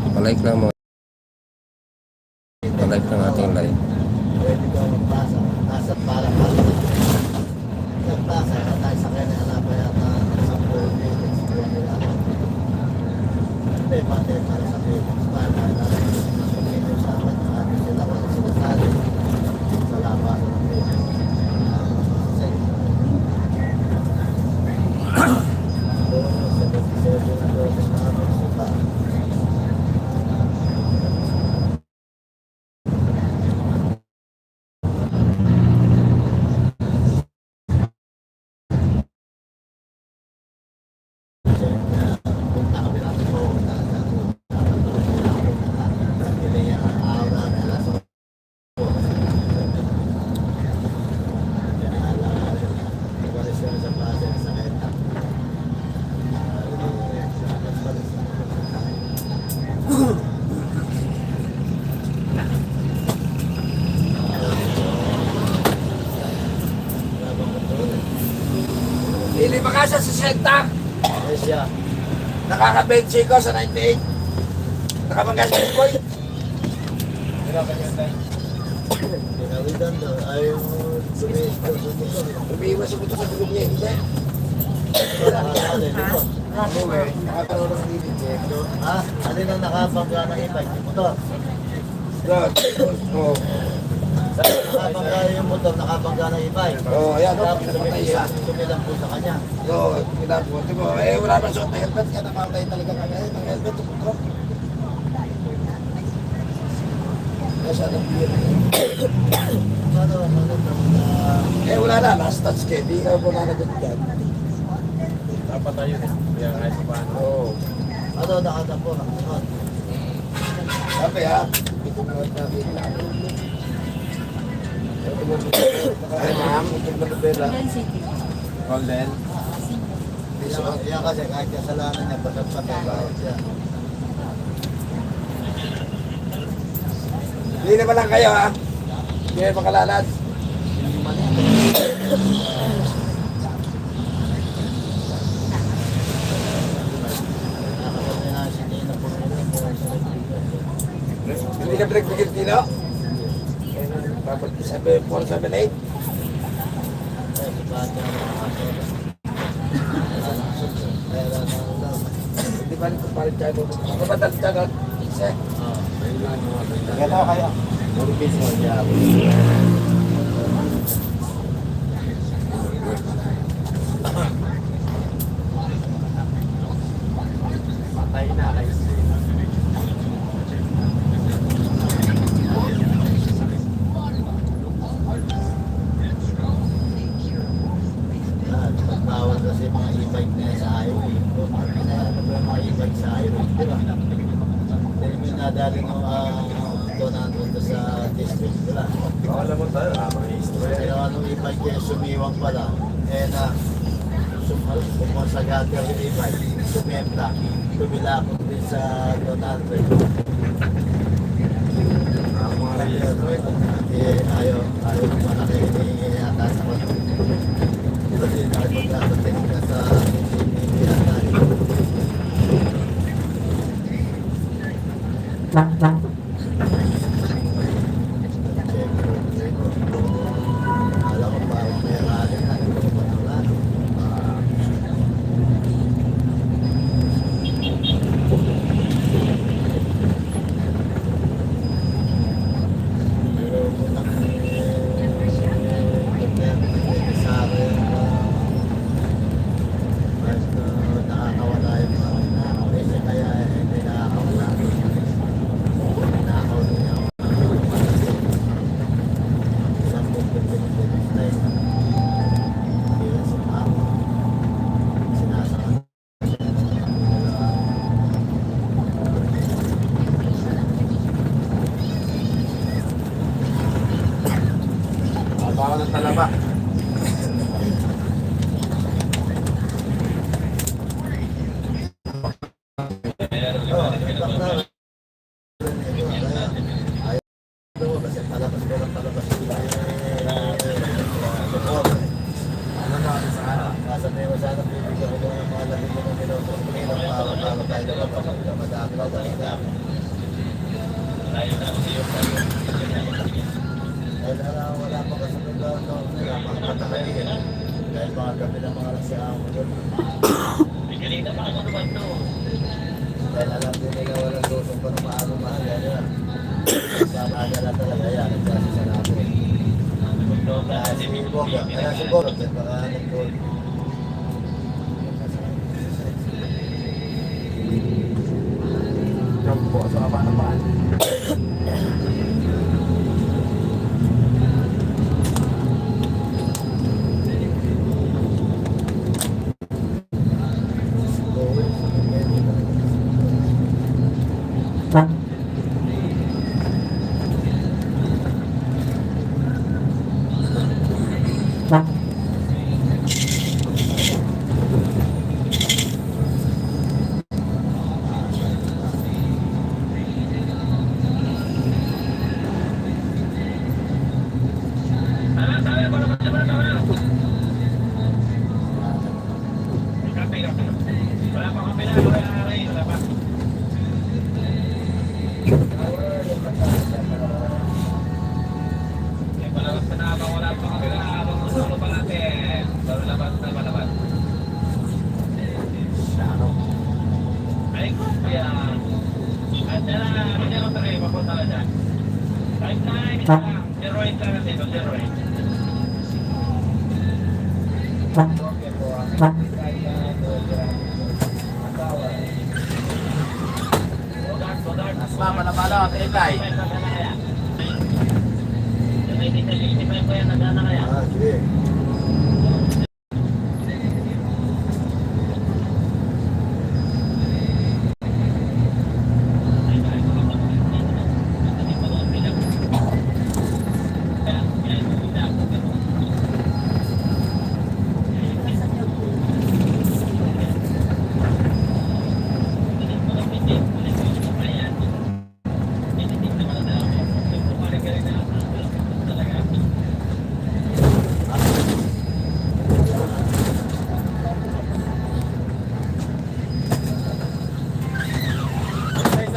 Palike lang mga. Palike ng ating live. Pwede ka magpasa. Nasa para pala. Nagpasa ka tayo sa kanya. Hanapay yata sa 4 minutes. Hindi, pati para sa minutes. Para sa minutes sa akin. Sila ko sinasabi. Sa labas ng minutes. Hindi ba ka sa 60? Yes, yeah. Nakaka-benchi ko sa 98. Nakapanggas ko ko. Pinawidan daw. Ayaw mo Umiiwas ako sa tulog niya. Hindi. Nakakaroon ng limit niya. Ha? Alin ang nakabangga ng e-bike? Yung motor? Good. Oh. Nakabangga yung motor, nakabangga ng e-bike. Oh, ayan. Tapos Napatay siya. tumilang po sa kanya. Oo, ginagawa. Diba, wala man suot na helmet. Kaya namatay talaga kami. Ng helmet, tumutro. Kaya siya nag-beer. Wala na. Last touch kayo. Di ka po nanagot dyan. Dapat tayo eh. Kaya kahit pa paano. Oo. Ano, nakatapo ng sunod. Sabi ha. Ito mga namin. Ay, ma'am. Ito na nabela. Golden. Yan kasi kahit kasalanan niya, patag-patag bawat siya. Hindi naman lang kayo ha. Hindi kayo makalalad. Nakakapagay na si Nina po nila po. Hindi ka pinagbigil dito. Dapat 478. Kaya si Bata nakakasala. Hindi ba nito palit siya doon? Ano ba dali siya doon? Isa. Kaya kaya. Puro piso siya. Patay na kayo. Pagbawal kasi mga e-bike na sa highway. Ano ba yung mga e-bike sa highway? Di ba? Dahil may nadali ng doon nandun sa district. Di ba? Alam mo tayo, mga history. Kaya anong e-bike kaya sumiwang pala. Eh na sumasagad ka yung e-bike. Sumenta. Tumilakot din sa Donald Trump. Ayaw malaki hinihingi yata sa mga. Kasi nakipagdating ka sa hinihingi yata. Alam ko parang may rally na ito pa ng rally. Pero muna sa akin nakakawala yung mga nakakawala kaya hindi nakakawala. Nakakawala niya ako. Isang bukod pinag-stay. Kaya si Mama sinasakal. Baka ng talaba. Kasi palabas ko lang palabas ko lang. Ano na ako sa ano? Nasa tayo sana bibigyan ko ng mga labing ko ng minuto. Ilang para tayo na madami na dami. nakalikin. Dahil mga gabi ng mga lasya ako doon. Dahil alam din nila walang lusong pa ng maaga-maaga. Yan. Sa maaga na talaga yan. Nagsasi sa natin. Kaya si Boga. Kaya si Boga. Kaya baka nag-gold. Jump po sa kaba naman. Mama na pala, Tetay. Ah, sige.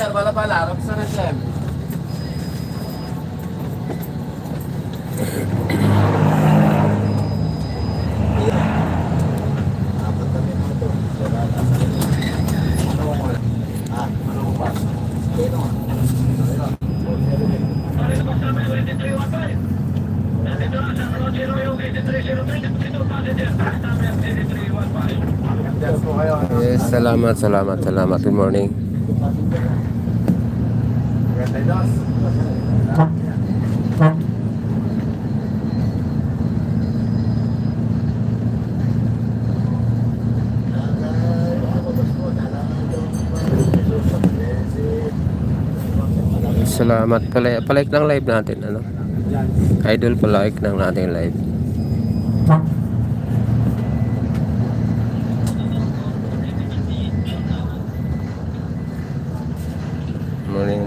Sir, wala pala. Rock sa Resem. Apat kami mga to. Wala na. Ano ko? Ah, Ano ko ba? sino? Ayun. Yes po kayo. Yes, salamat. Good morning. Ganda dos. Salamat. Palike ng live natin. Ano? Idol, palike ng natin live. Morning.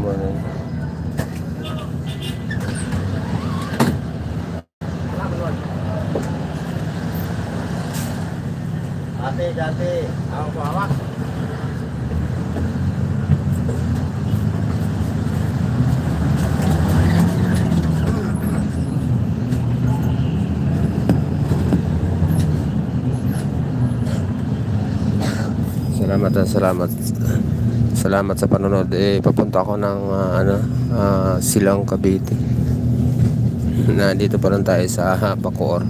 Dati. Ako po hawak. Salamat sa panonood. Papunta ako ng Silang Cavite. Nandito pa lang tayo sa Bacoor.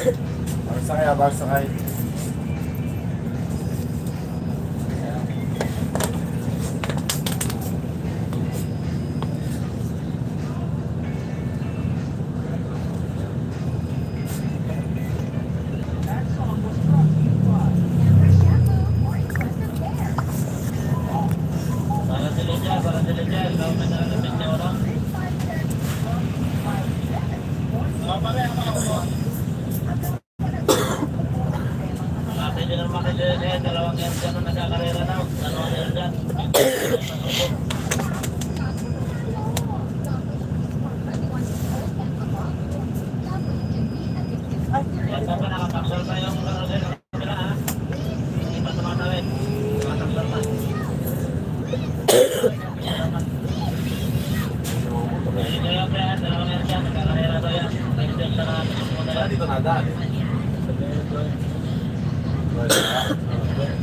Abang sakay. Dito na daan.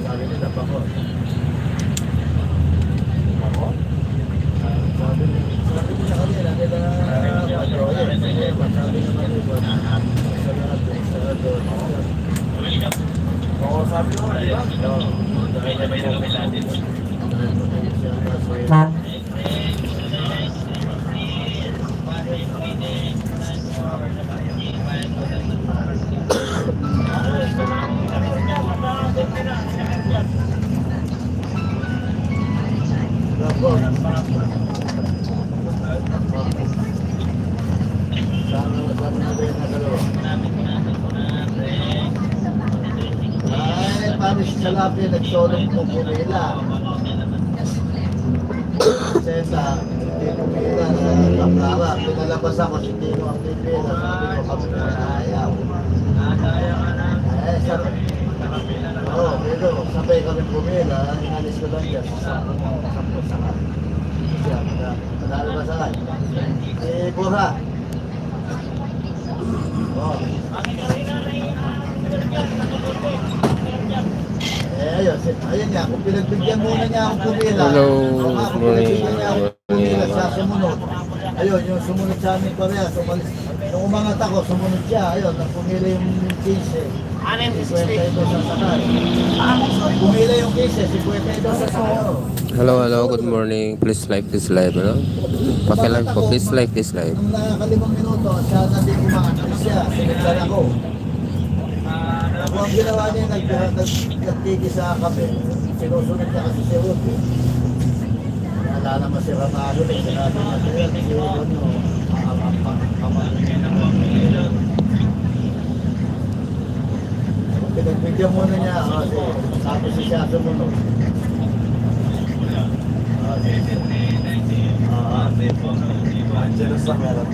Sabi nila pa ko. Ako? Sabi nila kanina, nila patroye. Sabi naman nila, sa doon. Oo, sabi naman, di ba? Oo. Sabay na kami natin. Ay, paano si Salapi nagsolong po pumila? Sesa, hindi pumila sa Taplava. Pinalabas ako si Tino ang pipila. Sabi ko kami na ayaw. Eh, sabi. Oo, dito, sabay kami pumila. Inalis ko lang dyan. Sampo sa siya, madalo ba sakay? Si Burha. Oh. Ayun niya, kung pinagbigyan muna niya akong pumila. Hello, Kung pinagbigyan niya akong pumila, siya sumunod. Ayun, yung sumunod sa amin pareha, nung umangat ako, sumunod siya. Ayun, nang pumila yung 15. 52 sa sakay. Pumila yung 15, 52 sa sakay. Hello, good morning. Please like this live, ano? Paki-like po, please like this live. Nung nakakalimang minuto, siya na din kumakanta siya, sinigdan ako. Ako ang ginawa niya, nagtigi sa kape. Sinusunod niya kasi si Ruth. Wala naman si Ramado, sinabi niya siya, si Ruth, pinagbigyan muna niya, tapos siya sumunod. Angelos lang meron.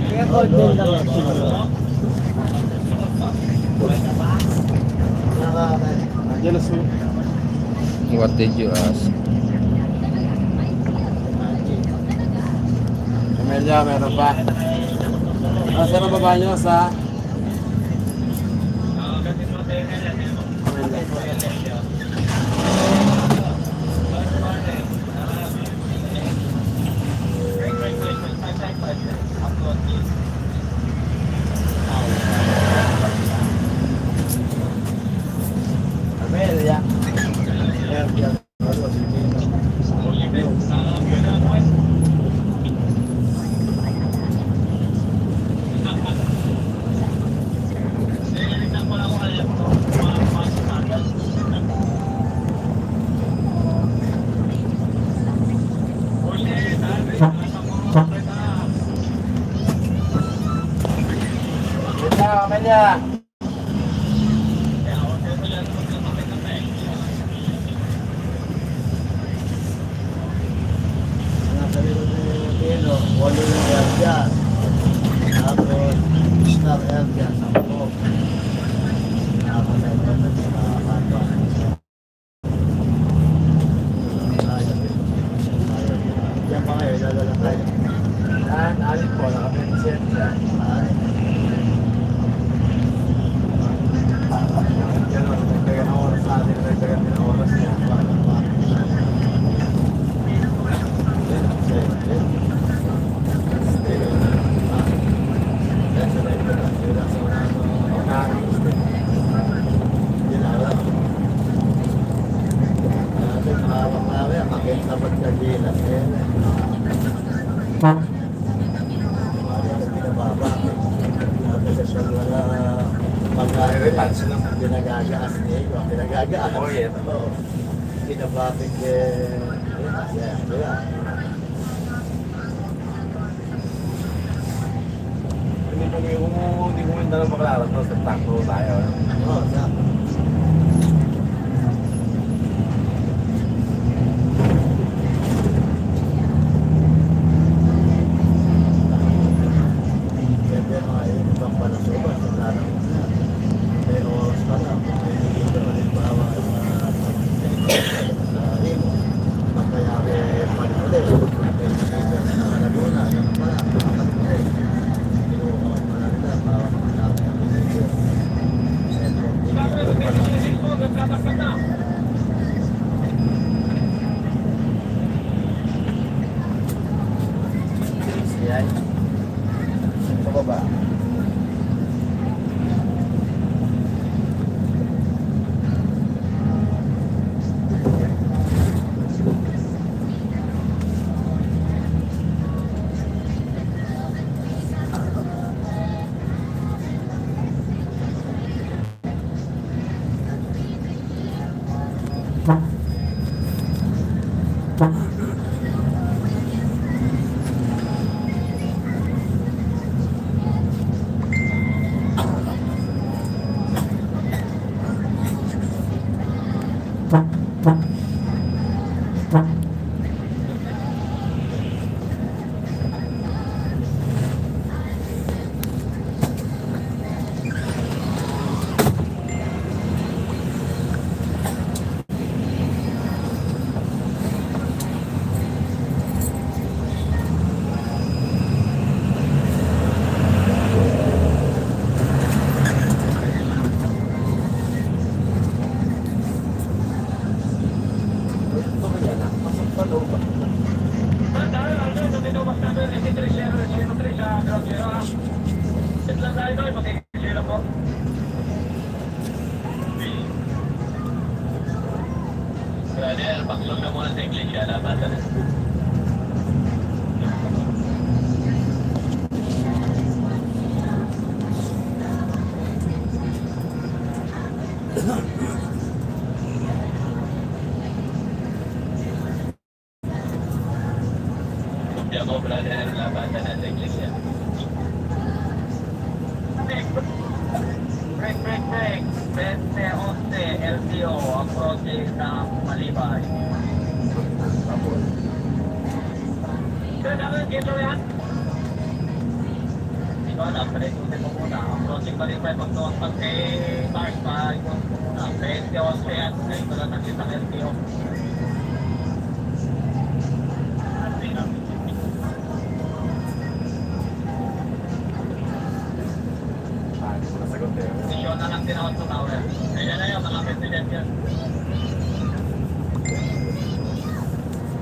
Kaya order lang yan siguro. Angelos mo. What did you ask? Camellia, meron pa. Saan ang baba nyo? Sa? Amelia. Camellia. Walo yung air dyan. Tapos, star air dyan. Tapos, nakapatay pa na sa kanwa. Diyan pa kayo, dadala tayo. Yan, alin po. Naka-present yan. Yan, nagtagan ng oras sa atin. Nagtagan din ng oras niya. chance lang. Pinagagaas niya yun. Pinagagaas. Oh, yeah. Oo. Kinabapit kaya. Hindi ko hindi na maklaran to, takto tayo. Oo, sakto. Pwede mga ibang panasuba sa tanong na. May oras pa lang. May dito halimbawa sa imo. Magkayari panulit. May dito sa Laguna. Ganun pa lang. Makakatuloy. Kinuha pa lang nila. Bawang malaki ang dito. Sentro. Yan. Sa baba. Ito kaya na. Pasok pa loob. Pagsok na muna sa iglesia, laban na. Hindi ako, brother, laban na sa iglesia. Break. 20-11 LTO, approaching ng Malibay. Sir, dapat dito yan? Hindi ko alam, pala-ikutin mo muna. Approaching Malibay, magtuwag pag kay Mars, pa-ikutin mo muna. 20-11 yan, ngayon ko lang nakita ng LTO. Hindi ko nasagot eh. Desisyon na lang tinawag sa tower. Kaya na yun, mga president yan.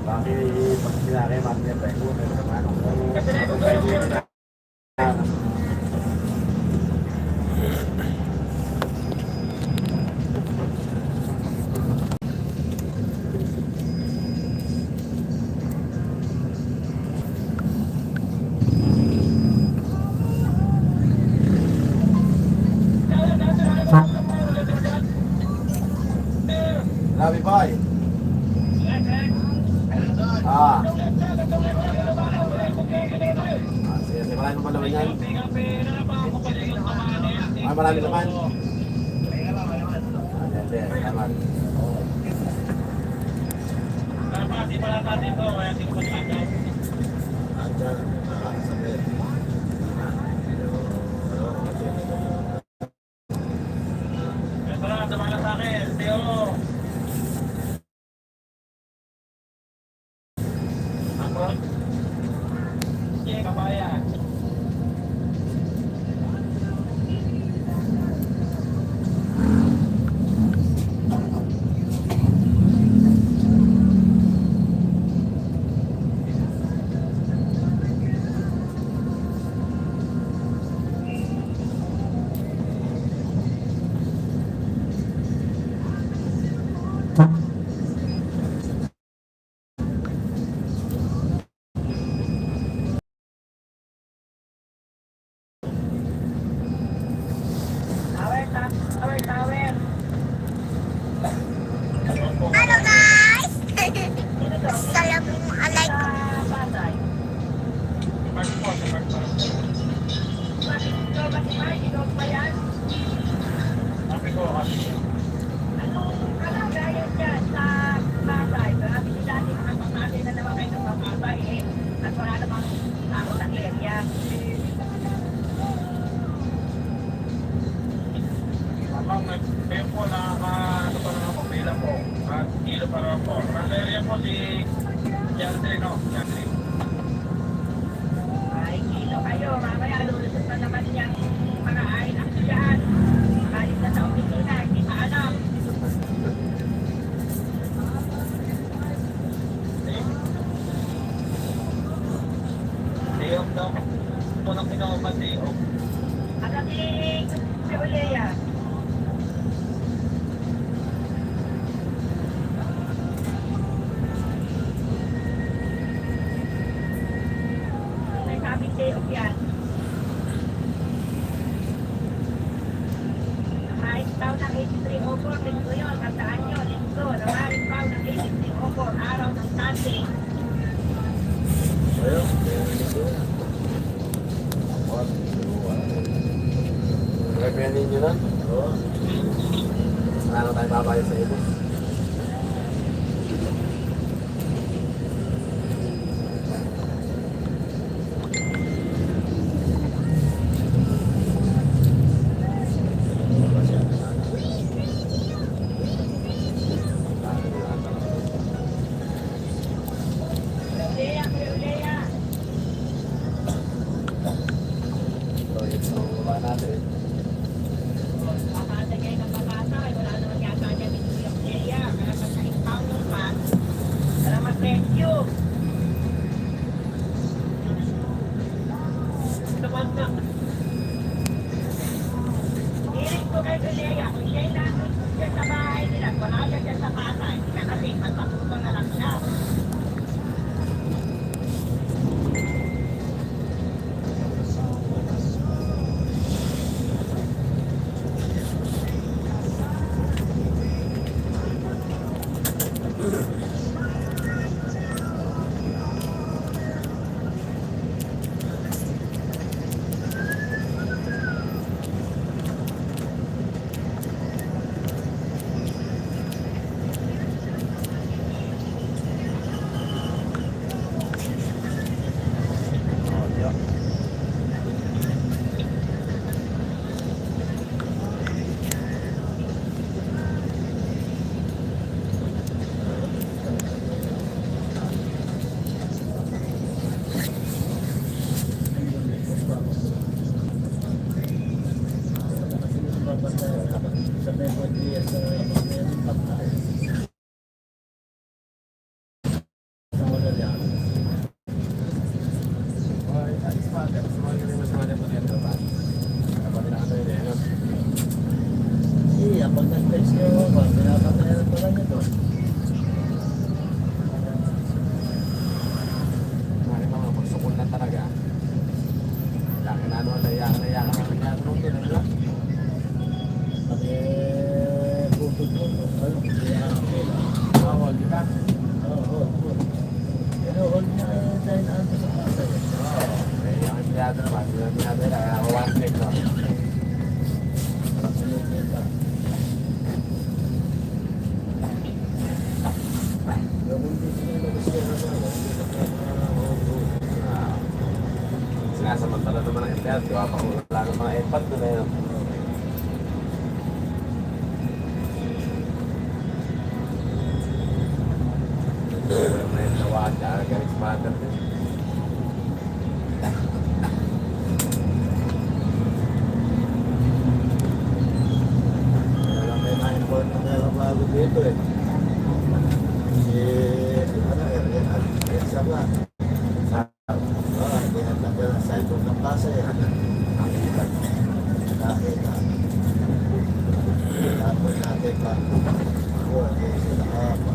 Bakit pag sinakay mami yan tayo, meron naman ako. Kasi na Kung tayo dito na. Labi boy. Ah. Sige, marami pa naman yan. Marami naman. Hindi, naman. Pati pala natin to, kaya hindi ko pagkakay. Andyan, nakakasabit. Ito na, tumala sa akin, LTO. Ako? Sige, kabayan. Away, Hello guys! Assalamualaikum. Sabi ko, habang nag-tempo na ano pa naman po, pila po. At kilo pa naman po. Randeria po si Yandre, no? Yandre. Ay, kilo kayo. Mamaya lulusot na naman niyang mga anak dyan. Kalit na sa opisina, hindi pa alam. Diyog daw. Ito nang pinakaman, Diyog. At ang si Olea. May sabing Diyog yan. Namalis daw ng 8304, linggo yun. Tandaan nyo, linggo. Namalis daw ng 8304, araw ng Sunday. Ayun. Repenin nyo na. Oo. Wala na tayo babayad sa iyo. Olea, Olea. So, yung baba natin. Makatagay ng papatay, wala naman yata dyan dito yung Olea. Kaya pag na-encounter pa, para mag-rescue. Naman na. Hirit ko kay Olea, kung siya'y nandun dyan sa bahay nila, wala siya dyan sa patay. Kaya kasi magpapunta na lang siya. Iya, pag nag-text kayo, pinapatayan pala niya doon. Mari mga magsukol na talaga. Laki na ano, naiyakan kami na ano, tinala. Pati bukod mo, ano, kaya Bawal, di ba? oo. Pero hold niya tayo na ano sa pasay. Eh, yung empleyado naman, yung empleyado nila, kaya ako one click, no? Sinukita. Yung hindi sinulog siya na ba, hindi na Ah, sinasamantala naman ng empleyado, di ba? Wala ng mga iPad doon na yun. May nawaan ka, galing sa mother din. Wala may na-inform na meron bago dito eh. Si, ano, Elsa ba? Oo, hindi na tagal ang cycle ng Pasay. Nakita. Tapos natin pa. Ako, hindi sila nakapa.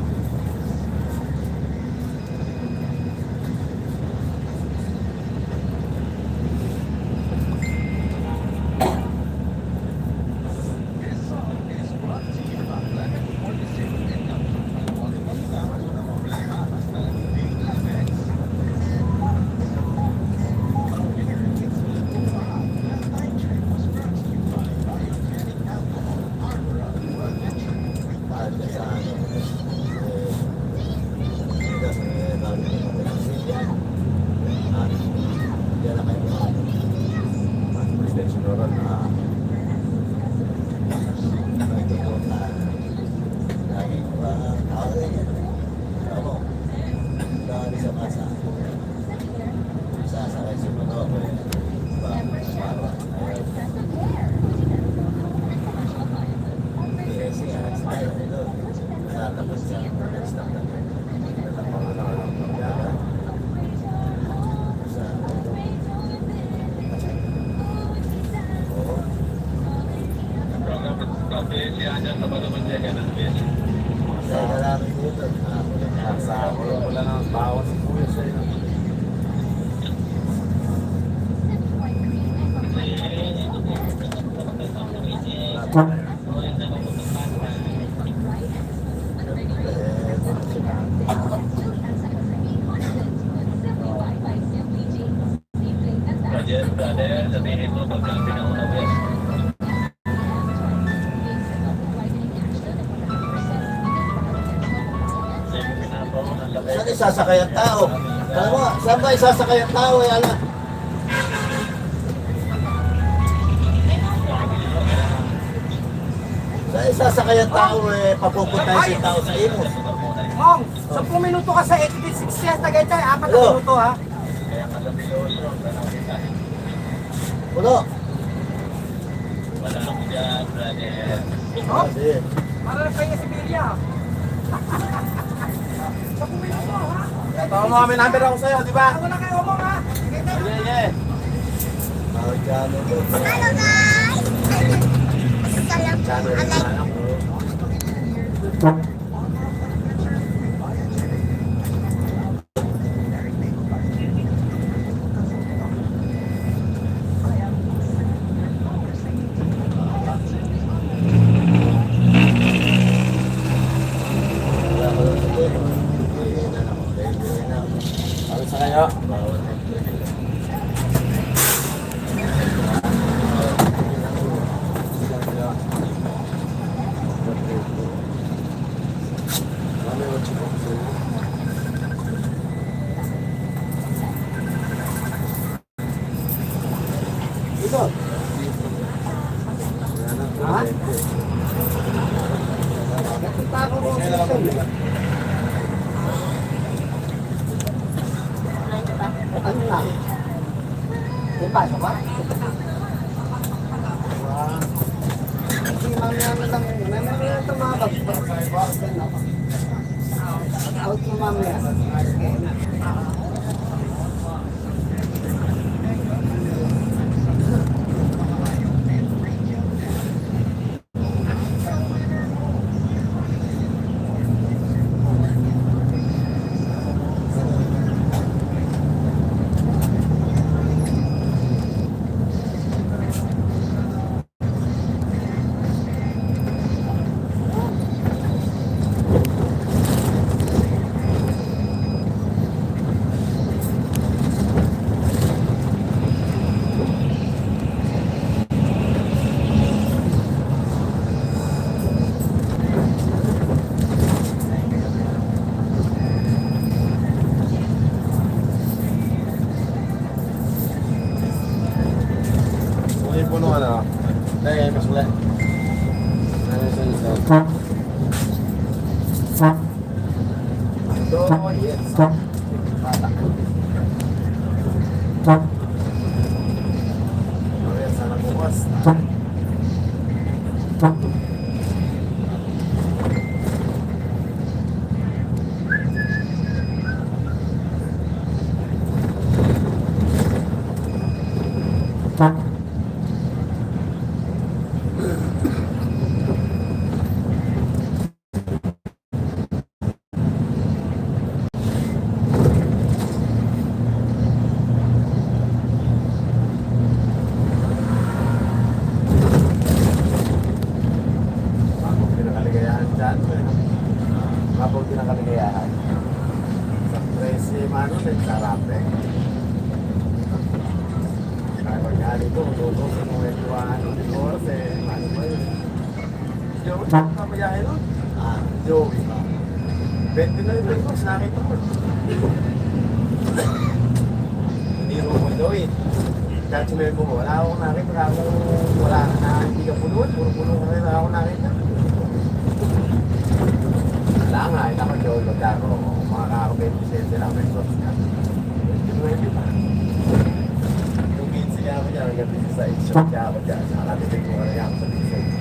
siguro na Sasakay sa motor. Natapos siya. Stop na. Siya dyan sa Balaman Jaya ng beses. Kaya namin dito. Sa wala ng bawas si Kuya sa'yo. Roger, brother, sabihin mo pagka pinauna mo yan. Saan isasakay ang tao? Alam mo, saan ba isasakay ang tao? Alam. Saan isasakay ang tao papupunta si tao sa Imus? Mong, 10 minuto ka sa 86 yes, Tagaytay, 4 na Hello. minuto ha. Kaya malabiloso, ganun kita. Puno. Wala ako dyan, brother. Oh, Sige. para na kayo si Bilia. 10 minuto ha. Tawag mo kami number ako sa'yo, di ba? Wala kayo umong ha. Tagaytay. Yeah. Magkano to? Channel na lang. Wala ko lang sabihin. Bibili na ako. Bibili na ako. Ano sa kayo? Bawal. Ito. Ha? Tako mo sa system. Ano na? May pasok ba? Kasi mamaya na lang. Mamaya na tumabag. Out mo mamaya. May puno ano? Dahil mas wala. Ano sa isa? So, yes. Mamaya sana bukas. Bagong pinakaligayahan dyan. Bagong pinakaligayahan. Sa 13 Mano, nagsarape. Kaya pagkali ko, luto sa mga ituan. Oras ano ba yun? Joey, kamayahin nun? Joey. 20 na yung mas nakita ko. Hindi mo mo Joey. Kahit sumembo mo, wala akong nakita. Wala na, hindi ka puno. Puro-puno ka rin. Wala akong nakita. Wala nga, nakajol. Magkako. Mga kakabente lang. May source ka. 20 pa. Yung 15 niya ako dyan. Hanggang 16 shot niya ako dyan. Nakatitig ko ka rin ako sa 16.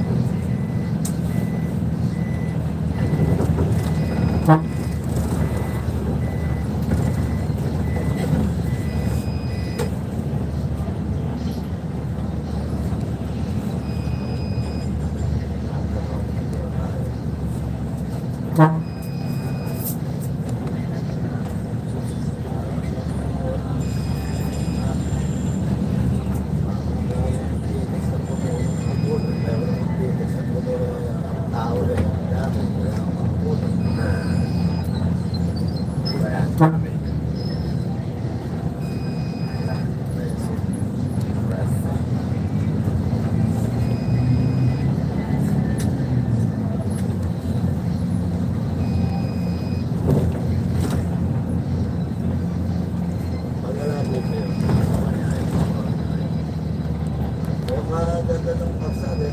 Maganda ng pasada.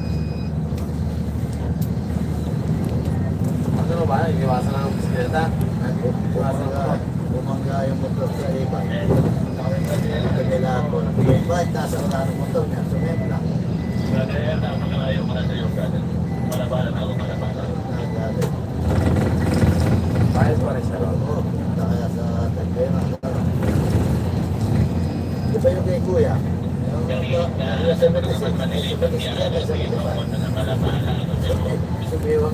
Ano ba? Iwasan lang ang bisikleta? Iwasan ka. Bumangga yung motor sa iba. Kailangan ko. Bakit nasa wala ng motor niya? Sumip lang. Bayad pa rin siya. Oo. Punta kaya sa Tagpema. Di ba yung kay Kuya? Yung 76 yan, 75. Sumiwang